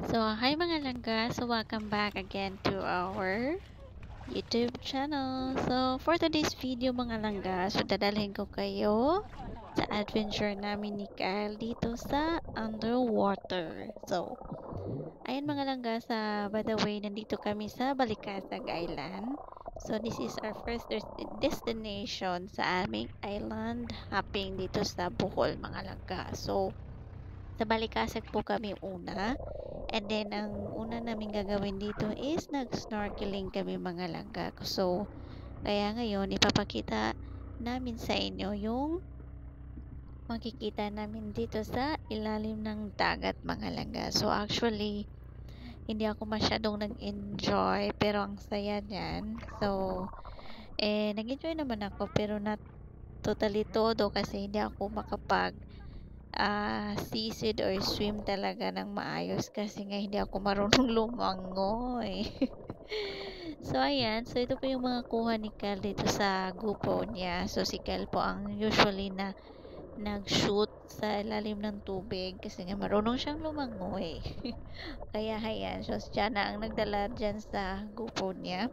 So, hi mga langga. So, welcome back again to our YouTube channel. So, for today's video mga langga, so dadalhin ko kayo sa adventure namin ni Kyle dito sa underwater. So, ayan mga langga, by the way, nandito kami sa Balikasag Island. So, this is our first destination sa aming island hopping dito sa Bohol mga langga. So, sa Balikasag po kami una. And then, ang una namin gagawin dito is nag-snorkeling kami mga langga. So, kaya ngayon, ipapakita namin sa inyo yung makikita namin dito sa ilalim ng dagat mga langga. So, actually, hindi ako masyadong nag-enjoy, pero ang saya niyan. So, nag-enjoy naman ako, pero not totally todo kasi hindi ako makapag seasid or swim talaga ng maayos kasi nga hindi ako marunong lumangoy. So, ayan. So, ito po yung mga kuha ni Kel dito sa GoPro niya. So, si Kel po ang usually na nag-shoot sa ilalim ng tubig kasi nga marunong siyang lumangoy. Kaya, ayan. So, siya na ang nagdala dyan sa GoPro niya.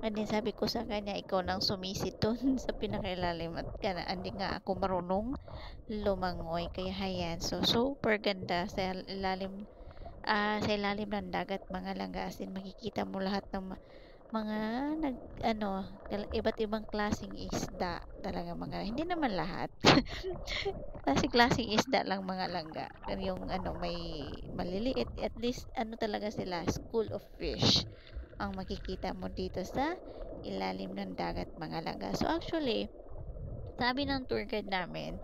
And then sabi ko sa kanya, ikaw nang sumisid dun sa pinakailalim at hindi nga ako marunong lumangoy. Kaya hayan, so super ganda sa ilalim ng dagat mga langga. As in, makikita mo lahat ng mga iba't ibang klaseng isda talaga mga, hindi naman lahat. Klaseng isda lang mga langga. Yung may maliliit, at least talaga sila, school of fish ang makikita mo dito sa ilalim ng dagat mga langga. So actually, sabi ng tour guide namin,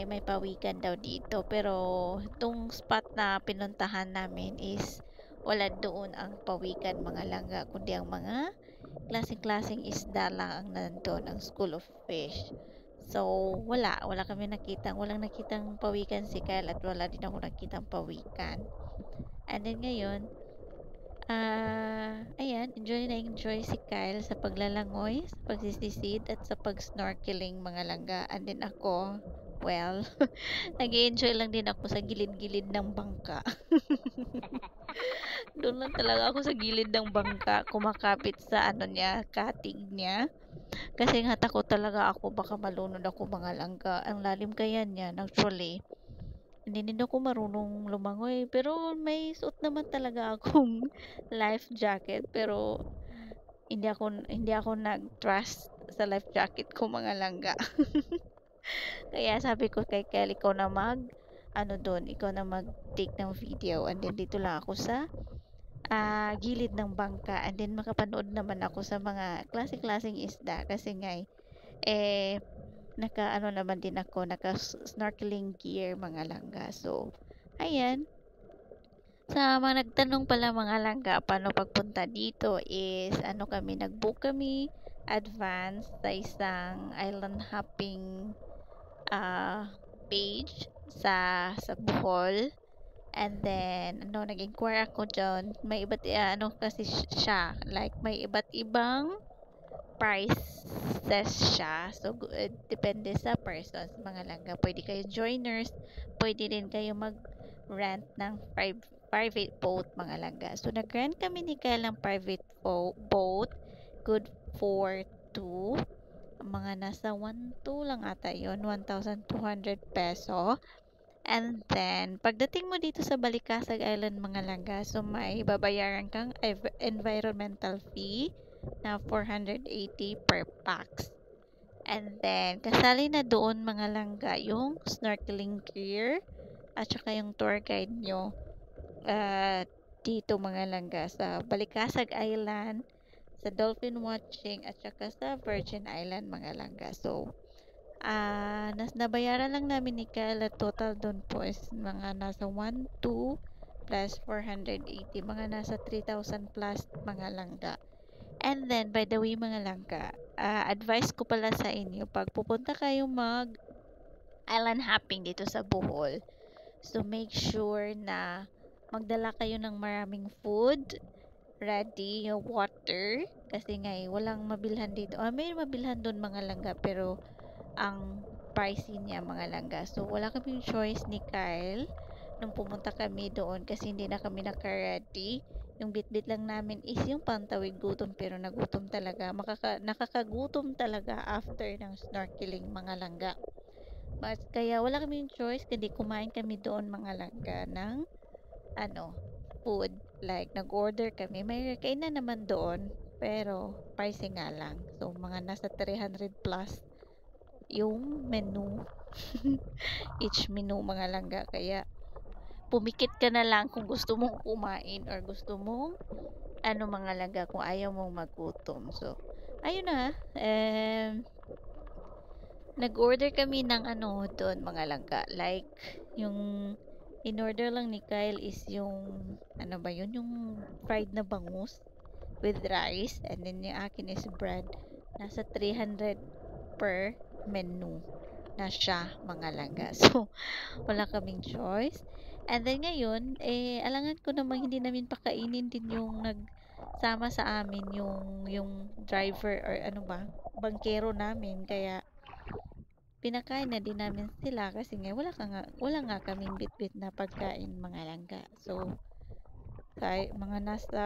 may pawikan daw dito, pero itong spot na pinuntahan namin is wala doon ang pawikan mga langga, kundi ang mga klaseng-klaseng isda lang ang nandun, ang school of fish. So wala kami walang nakitang pawikan si Kyle, at wala din ako nakitang pawikan. And then ngayon, ayan, enjoy si Kyle sa paglalangoy, sa pagsisisid, at sa pag-snorkeling mga langga. And then ako, well, nag-enjoy lang din ako sa gilid-gilid ng bangka. Doon lang talaga ako sa gilid ng bangka, kumakapit sa cutting niya. Kasi nga takot talaga ako, baka malunod ako mga langga. Ang lalim kaya niya, actually. Hindi din ako marunong lumangoy, pero may suot naman talaga akong life jacket, pero hindi ako nag-trust sa life jacket ko mga langga. Kaya sabi ko kay Kelly, ikaw na ikaw na mag-take ng video, and then dito lang ako sa gilid ng bangka, and then makapanood naman ako sa mga klase-klaseng isda kasi nga naka naman din ako, naka snorkeling gear mga langga. So ayan, sa mga nagtanong pala mga langga, paano pagpunta dito is nag-book kami advance sa isang island hopping page sa Bohol. And then nag-inquire ako dyan, may iba't kasi siya, like may iba't ibang prices siya. So depende sa persons mga langga. Pwede kayo joiners, pwede din kayo mag-rent ng private boat mga langga. So nag-rent kami ni Kyle ng private boat, good for 2, mga nasa 1,200 lang ata yun, 1,200 peso. And then, pagdating mo dito sa Balikasag Island mga langga, so may babayaran kang environmental fee na 480 per pax. And then, kasali na doon mga langga yung snorkeling gear at saka yung tour guide nyo dito mga langga sa Balikasag Island, sa dolphin watching, at saka sa Virgin Island mga langga. So, nabayaran lang namin ni Kyle, total doon po is mga nasa 1,200 plus 480, mga nasa 3,000 plus mga langga. And then, by the way mga langga, advice ko pala sa inyo, pag pupunta kayo mag island hopping dito sa Bohol, so make sure na magdala kayo ng maraming food ready, yung water, kasi nga walang mabilhan dito. May mabilhan doon mga langga, pero ang pricey niya mga langga. So wala kaming choice ni Kyle, nung pumunta kami doon kasi hindi na kami naka-ready. Yung bitbit lang namin is yung pantawid gutom pero nagutom talaga. Nakakagutom talaga after ng snorkeling mga langga. But, kaya wala kaming choice kundi kumain kami doon mga langga ng ano, food. Like, nag-order kami. May kainan naman doon pero pricey nga lang. So, mga nasa 300 plus yung menu. Each menu mga langga. Kaya, pumikit ka na lang kung gusto mong kumain or gusto mong mga langga kung ayaw mong magutom. So, ayun na. Nag-order kami ng doon mga langga. Like, yung in-order lang ni Kyle is yung, ano ba yun? Yung fried na bangus with rice. And then yung akin is bread. Nasa 300 per menu na siya mga langga. So, wala kaming choice. And then ngayon, alangan ko namang hindi namin pakainin din yung nagsama sa amin yung driver or bangkero namin. Kaya pinakain na din namin sila kasi nga wala nga kaming bitbit na pagkain mga langga. So, mga nasa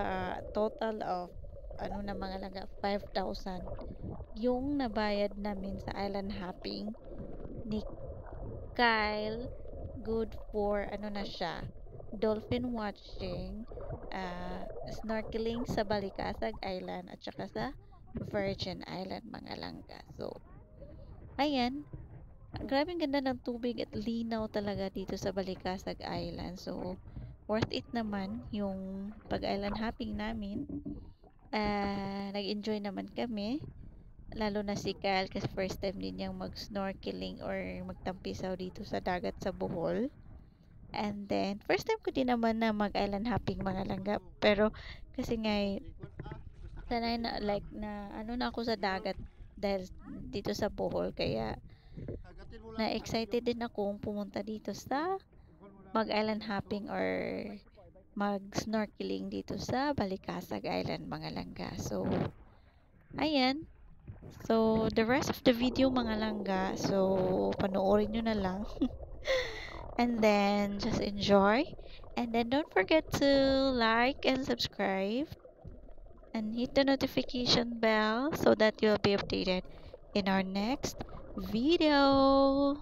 total of na mga langga 5,000 yung nabayad namin sa island hopping ni Kyle. Good for na siya, dolphin watching, snorkeling sa Balikasag Island at saka sa Virgin Island mga langga. So, ayan. Grabeng ganda ng tubig at linaw talaga dito sa Balikasag Island. So, worth it naman yung pag-island hopping namin. Nag-enjoy naman kami. Lalo na si Kyle kasi first time din niyang mag-snorkeling or magtampisaw dito sa dagat sa Bohol. And then, first time ko din naman na mag-island hopping mga langga. Pero, kasi nga, sanay na, like, na ako sa dagat dahil dito sa Bohol. Kaya, na-excited din akong pumunta dito sa mag-island hopping or mag-snorkeling dito sa Balikasag Island mga langga. So, ayan. So, the rest of the video mga langga. So, panoorin nyo na lang. And then, just enjoy. And then, don't forget to like and subscribe. And hit the notification bell so that you'll be updated in our next video.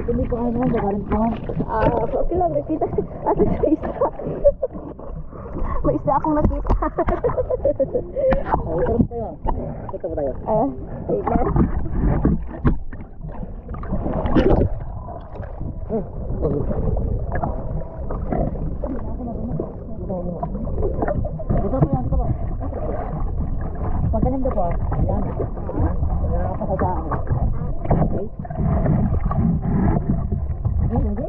Hindi po kayo naman, gagaling po. Okay lang, nakita. At least may isa. May isa akong nakita. Ito rin tayo. Ito ba tayo? Wait lang. Dito po yan, dito po. Pag ganun po, yan. Yan ako sa daan. Okay? Hindi?